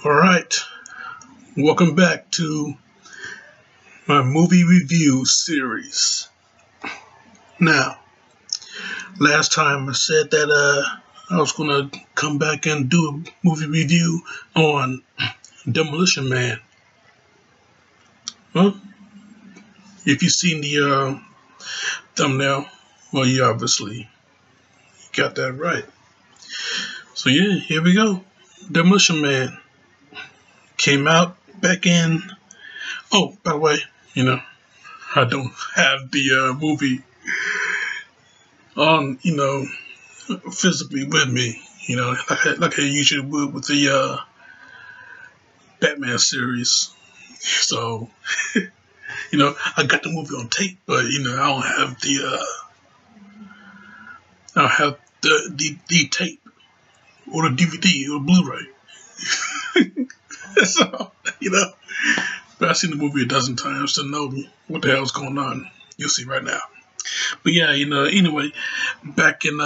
All right, welcome back to my movie review series. Now, last time I said that I was gonna come back and do a movie review on Demolition Man. Well, if you've seen the thumbnail, well, you obviously got that right. So yeah, here we go. Demolition Man came out back in. Oh, by the way, I don't have the movie on, physically with me, like I usually would with the Batman series. So, I got the movie on tape, but I don't have the tape or the DVD or Blu-ray. So, but I've seen the movie a dozen times to know what the hell's going on. You'll see right now. But yeah, anyway, back in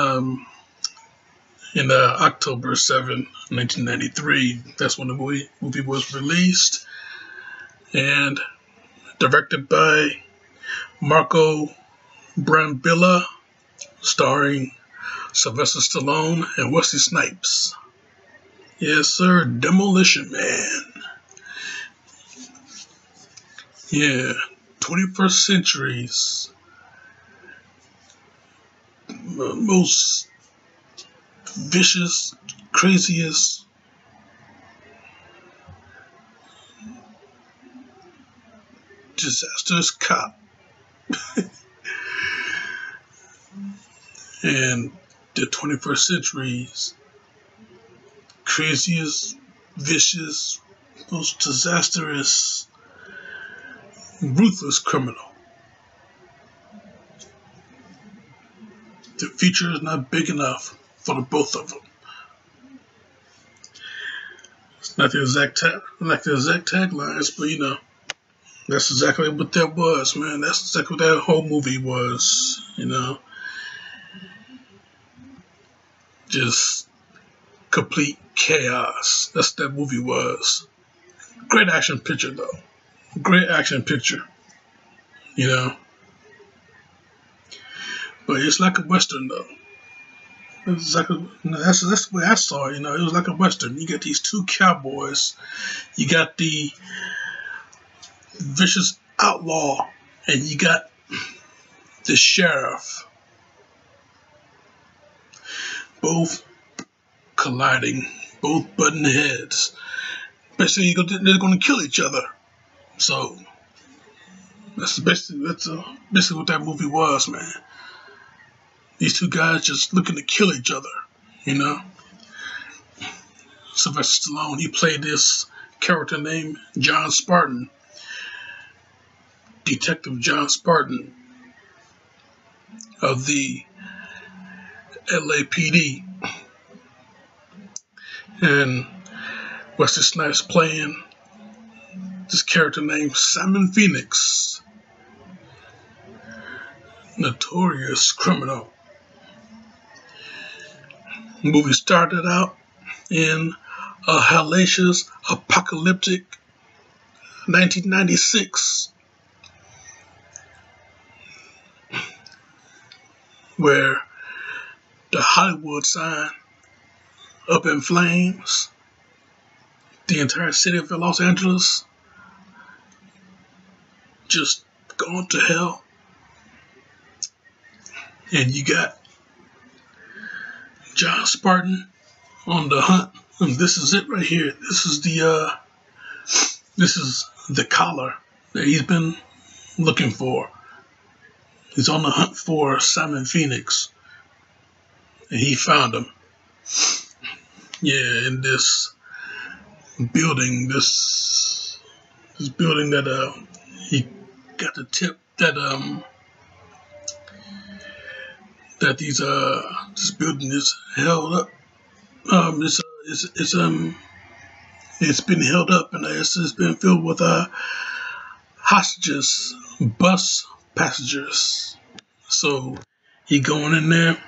October 7, 1993, that's when the movie was released, and directed by Marco Brambilla, starring Sylvester Stallone and Wesley Snipes. Yes, sir, Demolition Man. Yeah, 21st century's most vicious, craziest, disastrous cop. And the 21st century's craziest, vicious, most disastrous, ruthless criminal. The future is not big enough for the both of them. It's not the exact taglines, but that's exactly what that was, man. That's exactly what that whole movie was, just complete chaos. That's what that movie was. Great action picture, though. Great action picture, But it's like a Western, though. That's the way I saw it, It was like a Western. You got these two cowboys. You got the vicious outlaw, and you got the sheriff. Both colliding, both butting heads. Basically, they're going to kill each other. So that's basically what that movie was, man. These two guys just looking to kill each other, Sylvester Stallone, he played this character named John Spartan, Detective John Spartan of the LAPD, and Wesley Snipes playing this character named Simon Phoenix, notorious criminal. The movie started out in a hellacious, apocalyptic 1996, where the Hollywood sign up in flames, the entire city of Los Angeles just gone to hell, and you got John Spartan on the hunt, and this is it right here. This is the collar that he's been looking for. He's on the hunt for Simon Phoenix, and he found him. Yeah, in this building, this building that he got the tip that this building is held up. It's been held up, and it's been filled with hostages, bus passengers. So he going in there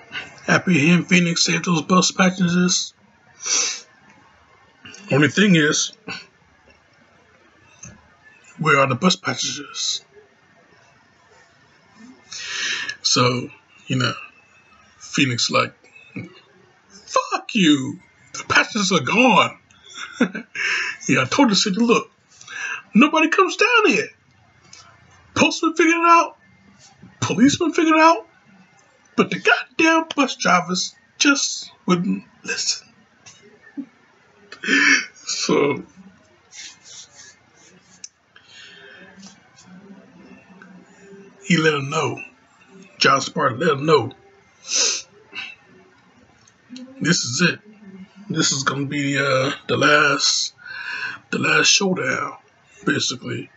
apprehend Phoenix, save those bus passengers. Only thing is, where are the bus passengers? So, Phoenix like, fuck you. The passengers are gone. Yeah, I told the city, look, nobody comes down here. Postman figured it out. Policeman figured it out. But the goddamn bus drivers just wouldn't listen. So, he let him know. John Spartan let him know. This is it. This is gonna be the last showdown, basically.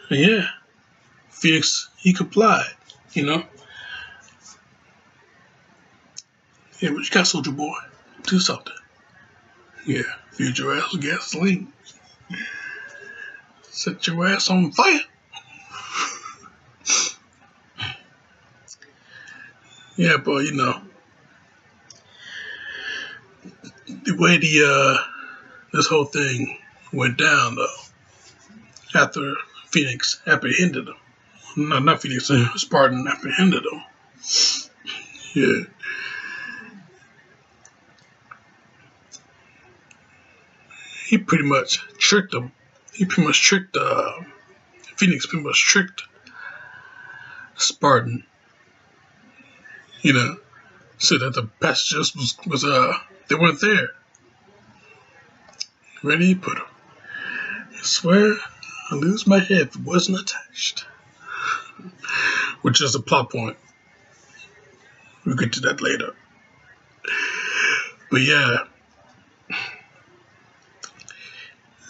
And yeah, Phoenix, he complied, Yeah, what you got, soldier boy? Do something. Yeah, feed your ass with gasoline. Set your ass on fire. Yeah, but the way this whole thing went down though, after Phoenix apprehended him. No, not Phoenix, Spartan apprehended him. Yeah. He pretty much tricked him. He pretty much tricked Phoenix pretty much tricked Spartan. So that the passengers was they weren't there. Where did he put them? I swear I lose my head if it wasn't attached. Which is a plot point. We'll get to that later. But yeah.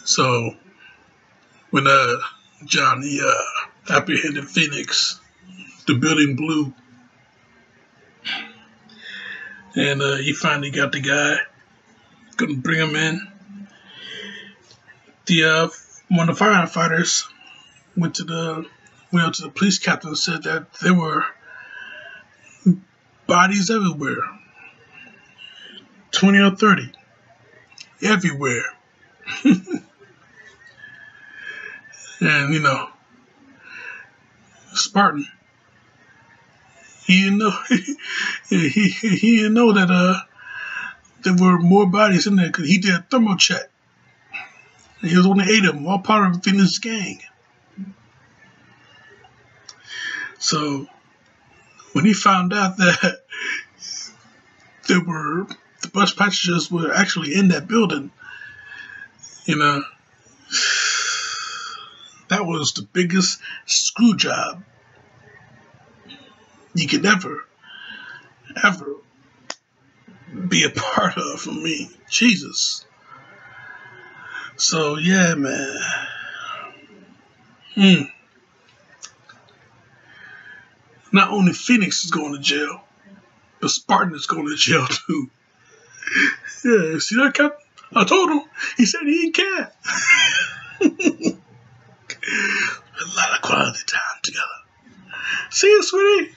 So when Johnny apprehended Phoenix, the building blew. And he finally got the guy. Couldn't bring him in. One of the firefighters went to the police captain and said that there were bodies everywhere. 20 or 30. Everywhere. And, Spartan, he didn't know, he didn't know that there were more bodies in there because he did a thermal check. And he was only 8 of them, all part of Phoenix's gang. So when he found out that the bus passengers were actually in that building, that was the biggest screw job you could ever be a part of for me. Jesus. So yeah, man. Not only Phoenix is going to jail, but Spartan is going to jail too. Yeah, see that, Captain? I told him. He said he didn't care. A lot of quality time together. See you, sweetie.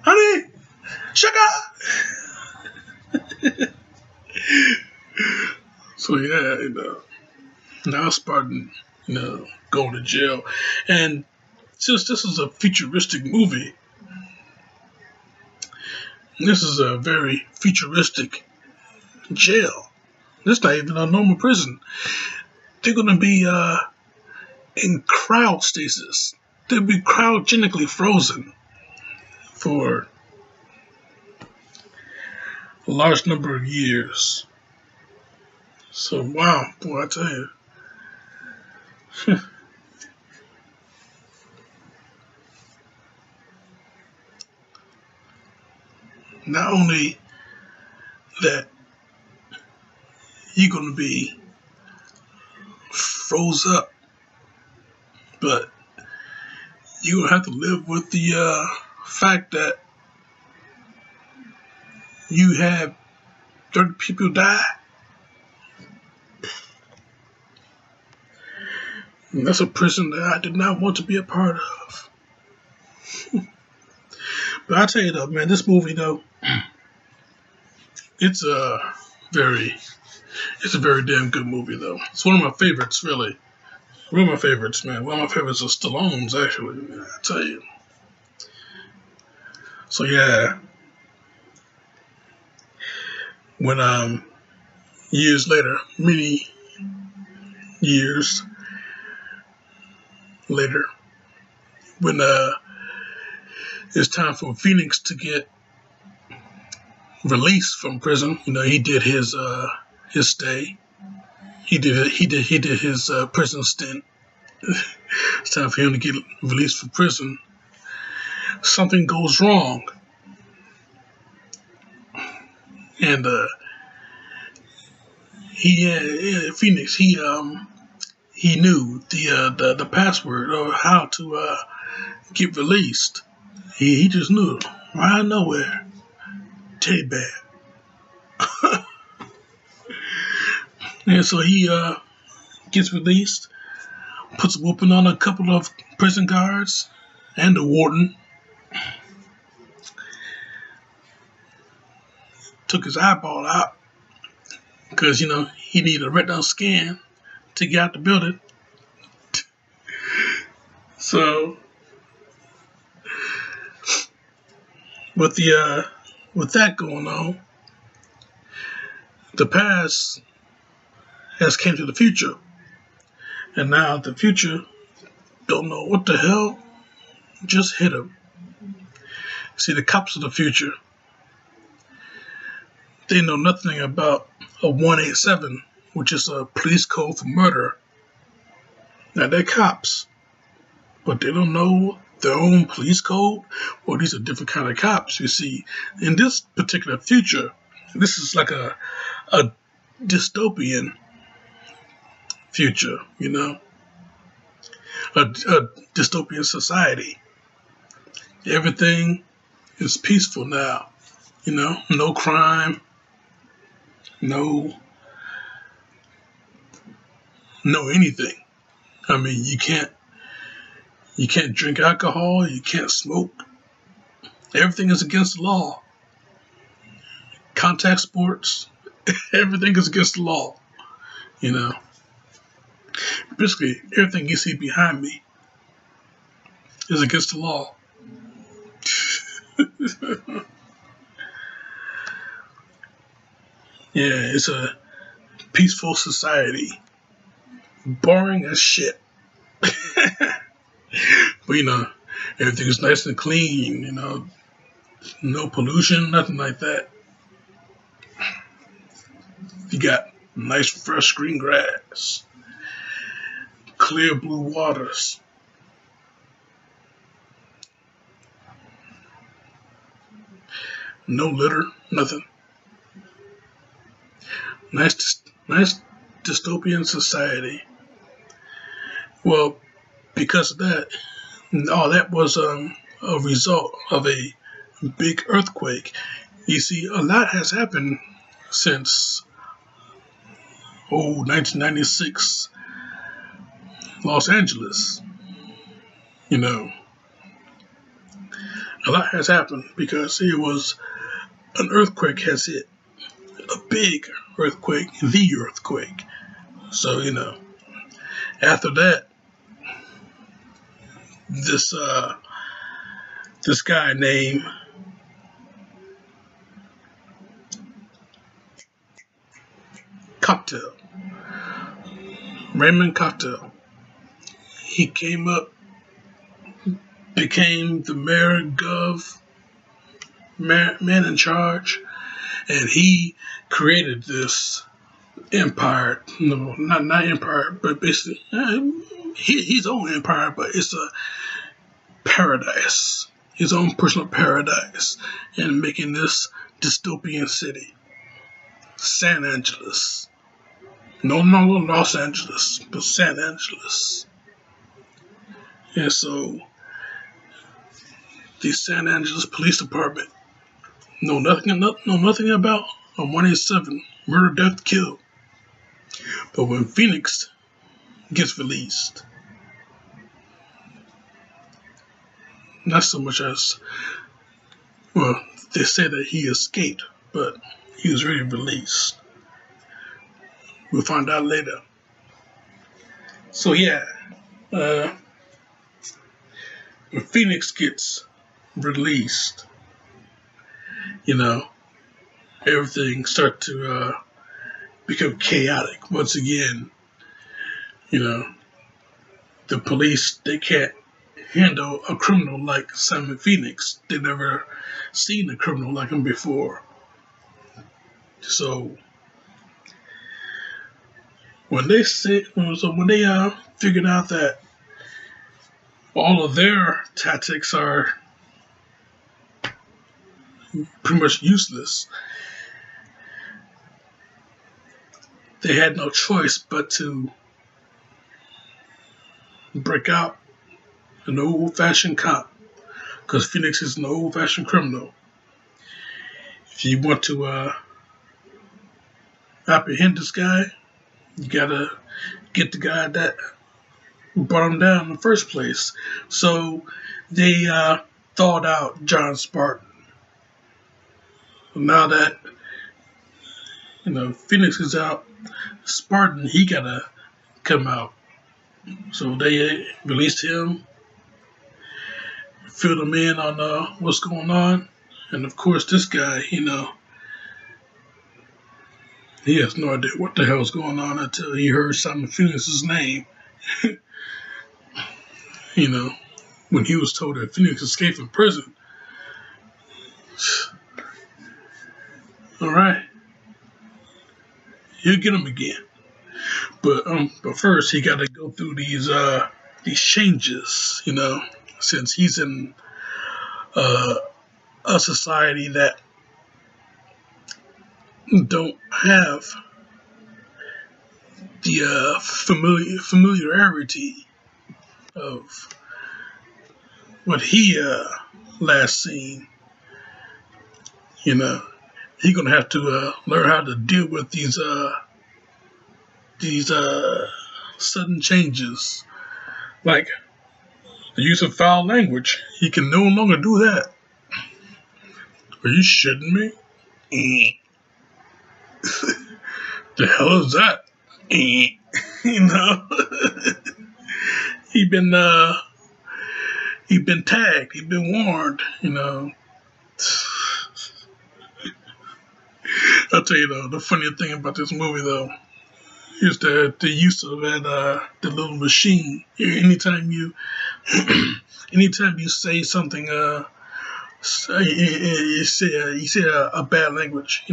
Honey. Sugar. So yeah, now Spartan, going to jail. And since this is a futuristic movie, this is a very futuristic jail. This is not even a normal prison. They're going to be in cryo stasis. They'll be cryogenically frozen for a large number of years. So, wow, boy, I tell you. Not only that you're going to be froze up, but you're going to have to live with the fact that you had 30 people die. And that's a prison that I did not want to be a part of. But I tell you though, man, this movie though, it's very, it's a very damn good movie though. It's one of my favorites, really. One of my favorites, man. One of my favorites is Stallone's, actually. Man, I tell you. So yeah, when years later, many years later, when it's time for Phoenix to get released from prison, you know, he did his stay. He did his prison stint. It's time for him to get released from prison. Something goes wrong, and Phoenix he knew the password or how to get released. He just knew it right out of nowhere. Teddy bear. And so he gets released, puts a whooping on a couple of prison guards and the warden. Took his eyeball out because, you know, he needed a retinal scan to get out the building. So with that going on, the past has came to the future, and now the future don't know what the hell just hit him. See, the cops of the future, they know nothing about a 187, which is a police code for murder. Now they're cops, but they don't know their own police code. Well, these are different kind of cops. You see, in this particular future, this is like a dystopian future, you know, a dystopian society. Everything is peaceful now, you know, no crime, no anything. I mean, you can't drink alcohol, you can't smoke. Everything is against the law. Contact sports, everything is against the law, you know. Basically, everything you see behind me is against the law. Yeah, it's a peaceful society. Boring as shit. But, you know, everything is nice and clean, you know. No pollution, nothing like that. You got nice fresh green grass. Clear blue waters. No litter, nothing. Nice dystopian society. Well, because of that, all that was a result of a big earthquake. You see, a lot has happened since 1996 Los Angeles. You know, a lot has happened because it was an earthquake has hit. A big earthquake, the earthquake. So, you know, after that, this guy named Cocktail, Raymond Cocktail, he came up, became the mayor, man in charge, and he created this empire. No, not empire, but basically his own empire, but it's a paradise, his own personal paradise, and making this dystopian city, San Angeles. No Los Angeles, but San Angeles. And so the San Angeles Police Department know nothing about a 187 murder, death, kill. But when Phoenix gets released, not so much as Well, they said that he escaped, but he was already released. We'll find out later. So yeah, when Phoenix gets released, everything starts to become chaotic once again. The police, they can't handle a criminal like Simon Phoenix. They never seen a criminal like him before. So when they figured out that all of their tactics are pretty much useless, they had no choice but to break out an old-fashioned cop, because Phoenix is an old-fashioned criminal. If you want to apprehend this guy, you gotta get the guy that brought him down in the first place. So they thawed out John Spartan. Now that Phoenix is out, Spartan, he gotta come out. So they released him, filled him in on what's going on, and of course this guy, he has no idea what the hell is going on until he heard Simon Phoenix's name. When he was told that Phoenix escaped from prison. All right, he'll get him again. But first he got to go through these changes, since he's in a society that don't have the familiarity of what he last seen. He gonna have to learn how to deal with these sudden changes, like the use of foul language. He can no longer do that. Are you shitting me? The hell is that? He been tagged. He been warned. I'll tell you though, the funny thing about this movie though is the use of that the little machine. Anytime you say something, you say a bad language,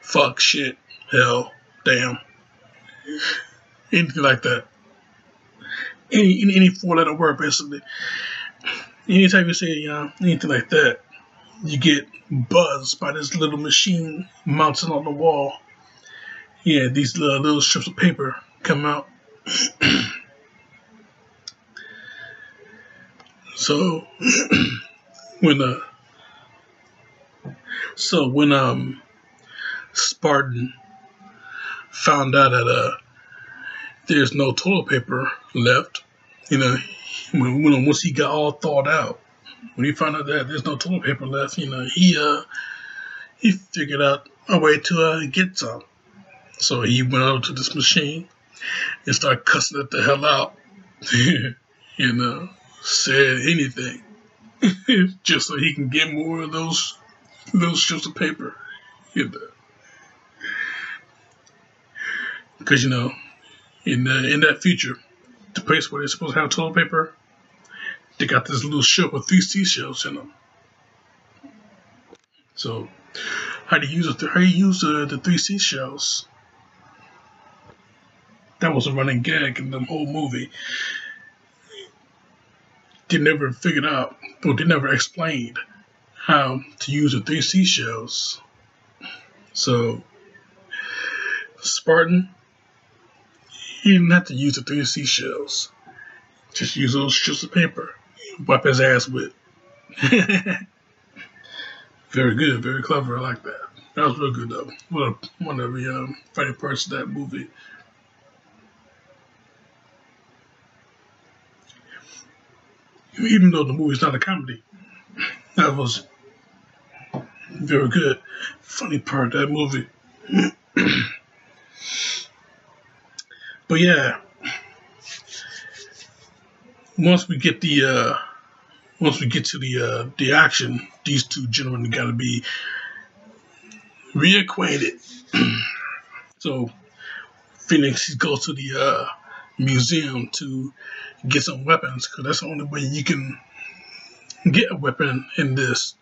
fuck, shit, hell, damn, anything like that. Any 4-letter word, basically. Anytime you say anything like that, you get buzzed by this little machine mounted on the wall. Yeah, these little strips of paper come out. So when Spartan found out that there's no toilet paper left, once he got all thawed out, when he found out that there's no toilet paper left, he figured out a way to get some. So he went over to this machine and started cussing it the hell out. Said anything just so he can get more of those strips of paper. Because in that future, the place where they're supposed to have toilet paper, they got this little ship with 3 seashells in them. So how do you use the 3 seashells? That was a running gag in the whole movie. They never figured out, or they never explained how to use the 3 seashells. So Spartan, he didn't have to use the 3 seashells. Just use those strips of paper. Wipe his ass with. Very good, very clever. I like that. That was real good though. One of the funny parts of that movie. Even though the movie's not a comedy, That was very good. Funny part of that movie. But yeah, once we get to the action, these two gentlemen got to be reacquainted. So Phoenix goes to the museum to get some weapons because that's the only way you can get a weapon in this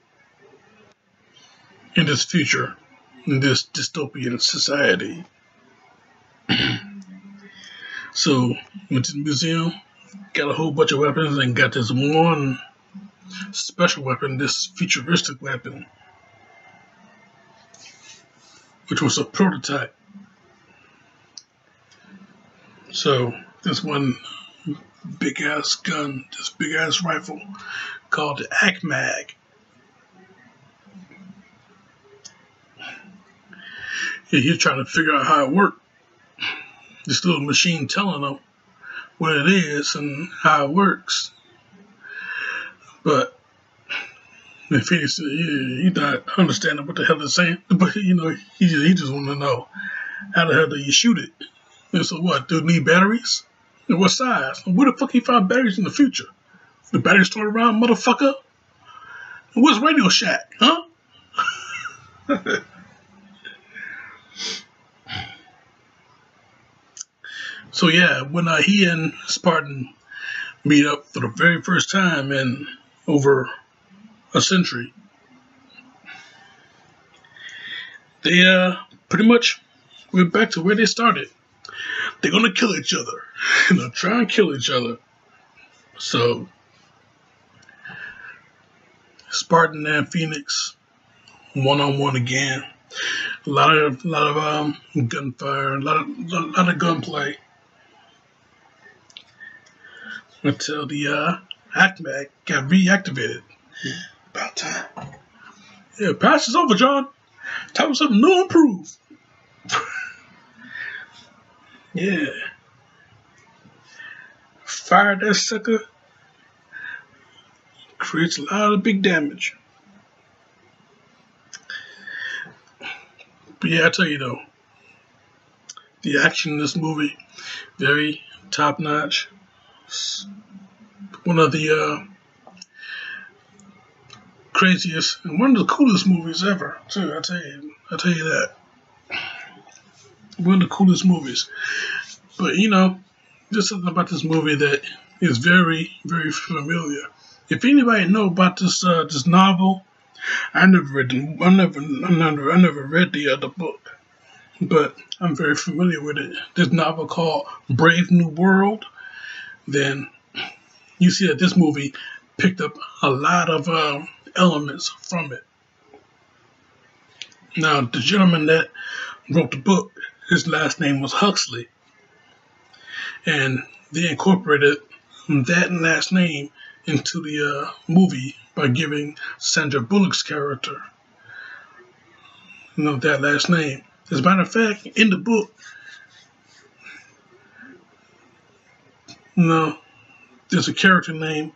future, in this dystopian society. So went to the museum, got a whole bunch of weapons, and got this one special weapon, this futuristic weapon, which was a prototype. So this one big ass gun, this big ass rifle called the ACMAG. Yeah, he's trying to figure out how it worked. This little machine telling him what it is and how it works. But Phoenix, he's not understanding what the hell it's saying. But he just want to know how the hell do you shoot it? And so what? Do it need batteries? And what size? And where the fuck he find batteries in the future? The battery store around, motherfucker? And what's Radio Shack, huh? So yeah, when he and Spartan meet up for the very first time in over a century, they pretty much went back to where they started. They're gonna kill each other, try and kill each other. So Spartan and Phoenix, one-on-one again. A lot of gunfire, a lot of gunplay. Until the ACMAG got reactivated. About time. Yeah, pass is over, John. Time for something new and improved. Yeah. Fire that sucker. Creates a lot of big damage. But yeah, I tell you though, the action in this movie, very top notch. One of the craziest and one of the coolest movies ever, too. I tell you that. One of the coolest movies. But there's something about this movie that is very, very familiar. If anybody know about this novel, I never read the book, but I'm very familiar with it. This novel called Brave New World. Then you see that this movie picked up a lot of elements from it. Now, the gentleman that wrote the book, his last name was Huxley, and they incorporated that last name into the movie by giving Sandra Bullock's character that last name. As a matter of fact, in the book, there's a character named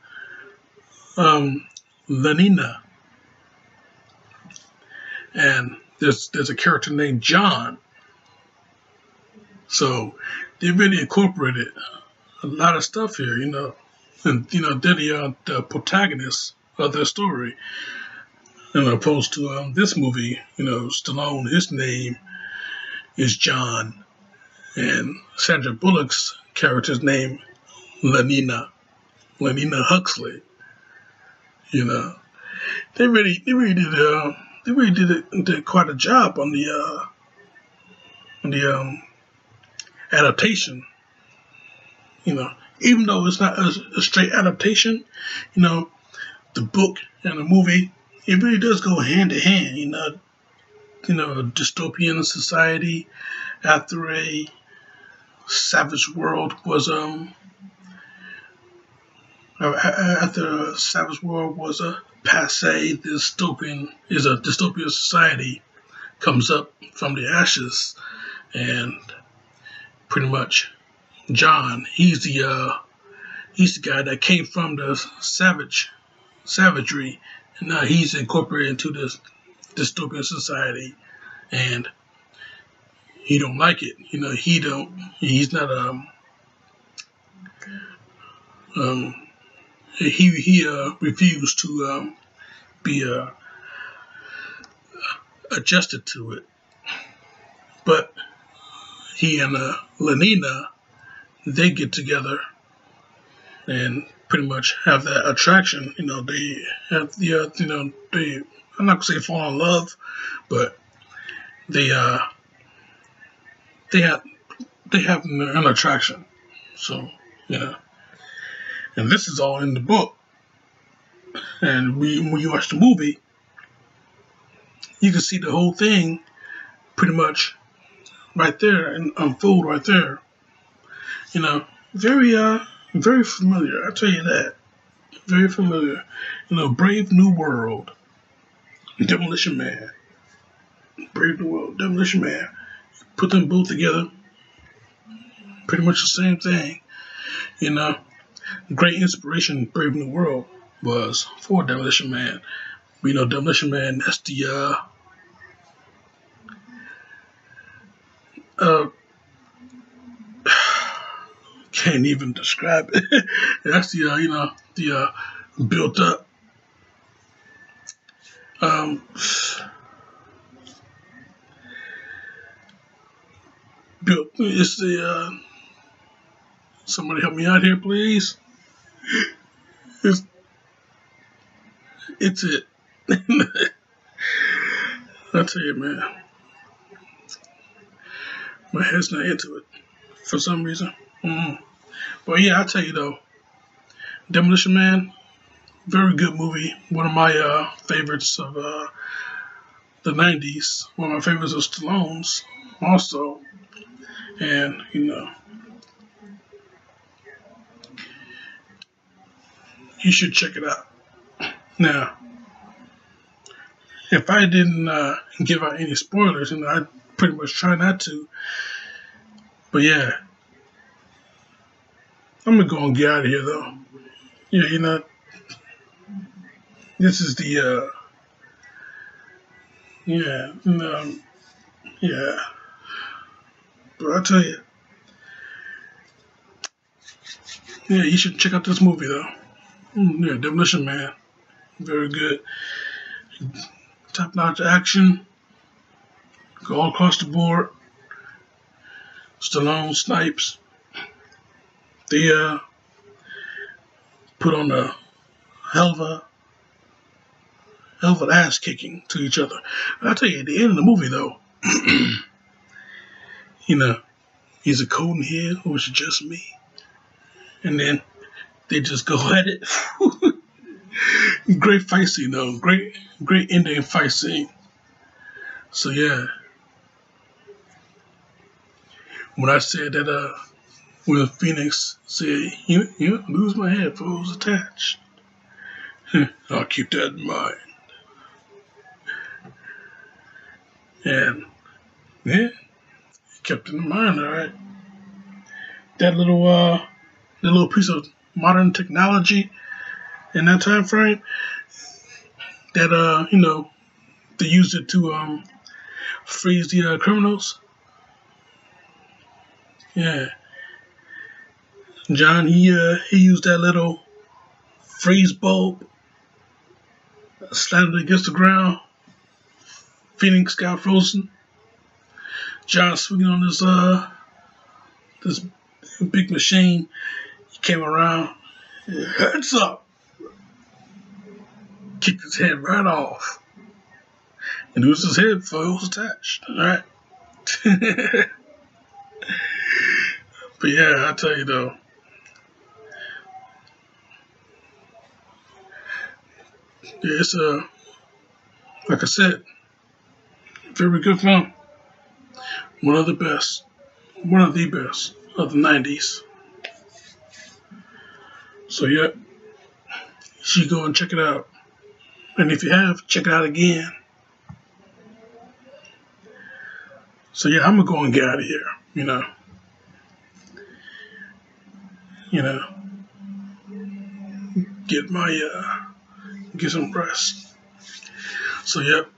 Lenina, and there's a character named John. So they really incorporated a lot of stuff here, and they're the protagonists of their story, opposed to this movie. Stallone, his name is John, and Sandra Bullock's character's name Lenina Huxley. They really did quite a job on the adaptation. Even though it's not a straight adaptation, the book and the movie, it really does go hand in hand. A dystopian society after a savage world was after a savage world was passe, dystopian society comes up from the ashes, and pretty much John, he's the guy that came from the savagery now he's incorporated into this dystopian society, and he don't like it. He's not um he refused to be adjusted to it. But he and Lenina, they get together and pretty much have that attraction. They have they, I'm not gonna say fall in love, but they they have an attraction. So and this is all in the book. And when you watch the movie, you can see the whole thing pretty much right there and unfold right there. Very very familiar. I tell you that, very familiar. Brave New World, Demolition Man, Brave New World, Demolition Man. Put them both together, pretty much the same thing. Great inspiration. Brave New World was for Demolition Man. Demolition Man. That's the can't even describe it. That's the built up it's the somebody help me out here, please. It's it. I tell you, man, my head's not into it for some reason. But yeah, I tell you though, Demolition Man, very good movie. One of my favorites of the 90s. One of my favorites of Stallone's also. And, you should check it out. Now, if I didn't give out any spoilers, I pretty much try not to. But yeah, I'm going to go and get out of here, though. Yeah, this is the, yeah. But I tell you, yeah, you should check out this movie, though. Yeah, Demolition Man. Very good. Top-notch action. Go all across the board. Stallone, Snipes. They put on a hell of an ass kicking to each other. I'll tell you, at the end of the movie, though, he's a code in here, or was it just me? And then they just go at it. Great fight scene, though. Great ending fight scene. So yeah, when I said that, when Phoenix said, "You lose my headphones attached," I'll keep that in mind. And yeah, kept it in mind, all right. That little piece of modern technology in that time frame, that they used it to freeze the criminals. Yeah, John, he used that little freeze bulb, slammed it against the ground. Phoenix got frozen. John swinging on this big machine. He came around, heads up, kicked his head right off, and it was his headphones attached. All right. But yeah, I tell you though, yeah, it's like I said, very good film. One of the best of the 90s. So yeah, you should go and check it out. And if you have, check it out again. So yeah, I'm gonna go and get out of here. Get some rest. So yep,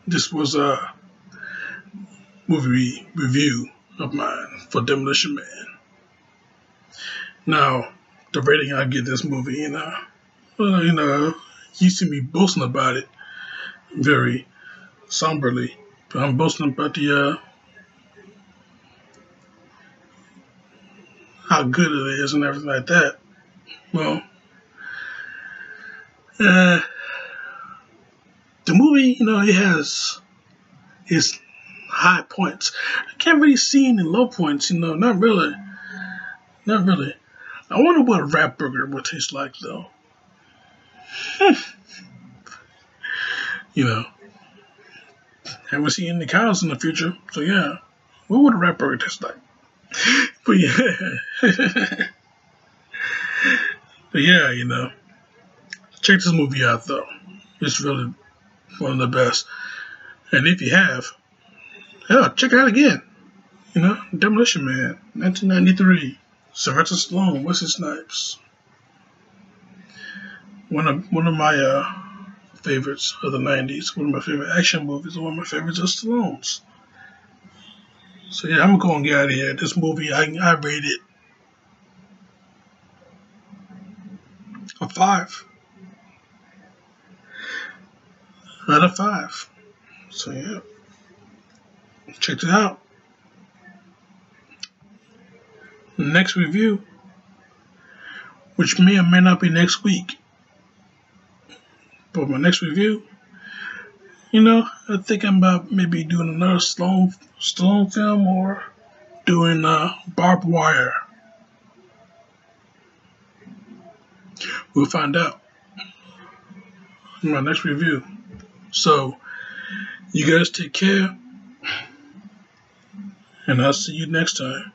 this was a movie review of mine for Demolition Man. Now, the rating I give this movie, well, you see me boasting about it very somberly, but I'm boasting about the how good it is and everything like that. Well, the movie, it has its high points. I can't really see any low points, not really. Not really. I wonder what a rat burger would taste like, though. Haven't seen any cows in the future, so yeah. What would a rat burger taste like? But yeah. But yeah, check this movie out, though. It's really one of the best. And if you have, hell, check it out again. Demolition Man, 1993. Sylvester Stallone, Wesley Snipes. One of my favorites of the 90s. One of my favorite action movies. And one of my favorites of Stallone's. So yeah, I'm gonna go and get out of here. This movie, I rate it a 5 out of 5. So yeah, check it out. Next review, which may or may not be next week, but my next review, I think I'm about maybe doing another Stallone film or doing Barbed Wire. We'll find out in my next review. So, you guys take care, and I'll see you next time.